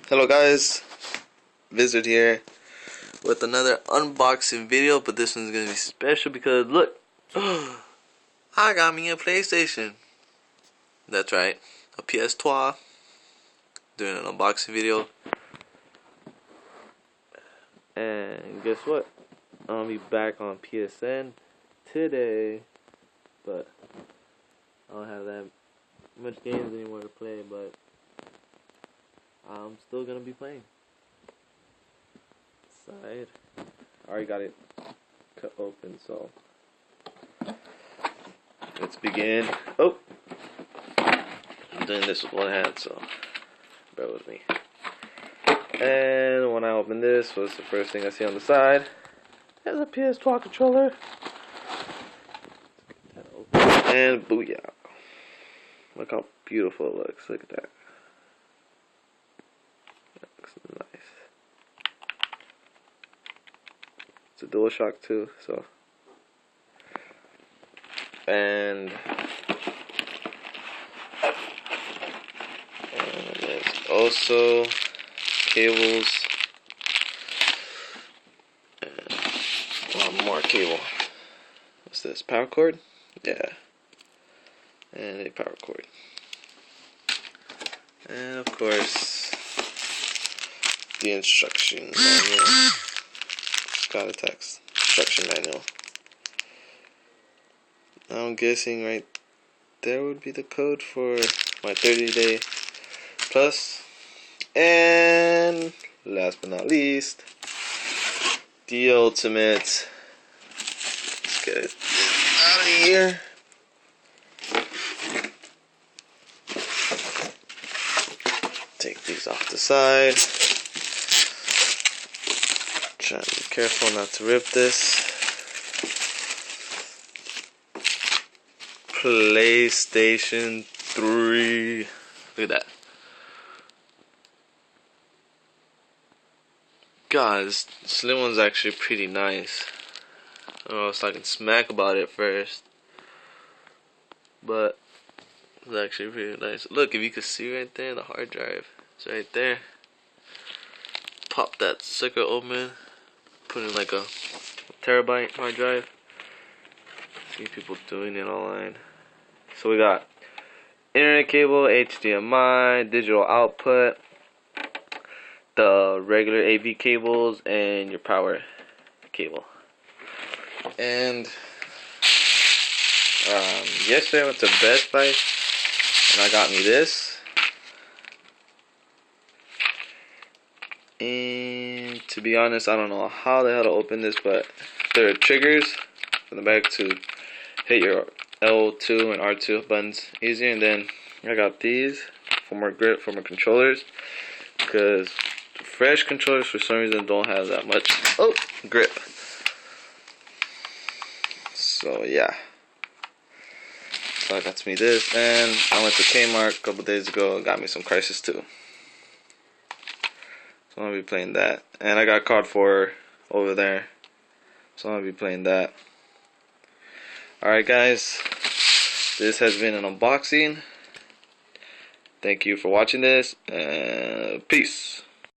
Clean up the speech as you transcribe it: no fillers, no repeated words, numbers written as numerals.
Hello guys, Wizard here with another unboxing video, but this one's gonna be special because look, I got me a PlayStation. That's right, a PS3. Doing an unboxing video, and guess what? I'm gonna be back on PSN today, but I don't have that much games anymore to play, but I'm still gonna be playing. Side. I already got it cut open, so let's begin. Oh, I'm doing this with one hand, so bear with me. And when I open this, what's the first thing I see on the side? There's a PS3 controller. And booyah! Look how beautiful it looks. Look at that. That looks nice. It's a DualShock too, so. And there's also cables. And a lot more cable. What's this? Power cord? Yeah. And a power cord. And of course, the instruction manual. It's got a text. Instruction manual. I'm guessing right there would be the code for my 30-day plus. And last but not least, the ultimate. Let's get it out of here. Take these off the side. Try to be careful not to rip this. PlayStation 3. Look at that. God, this slim one's actually pretty nice. I was talking smack about it first, but it's actually pretty nice. Look, if you can see right there, the hard drive. It's right there. Pop that sucker open. Put in like a terabyte hard drive. See people doing it online. So we got internet cable, HDMI, digital output, the regular AV cables, and your power cable. And yesterday I went to Best Buy and I got me this. And to be honest, I don't know how the hell to open this, but there are triggers in the back to hit your L2 and R2 buttons easier. And then I got these for more grip for my controllers, because fresh controllers for some reason don't have that much grip. So yeah, so I got me this, and I went to Kmart a couple days ago and got me some Crisis 2. So I'm gonna be playing that, and I got COD 4 over there, so I'm gonna be playing that. Alright guys, this has been an unboxing. Thank you for watching this, and peace.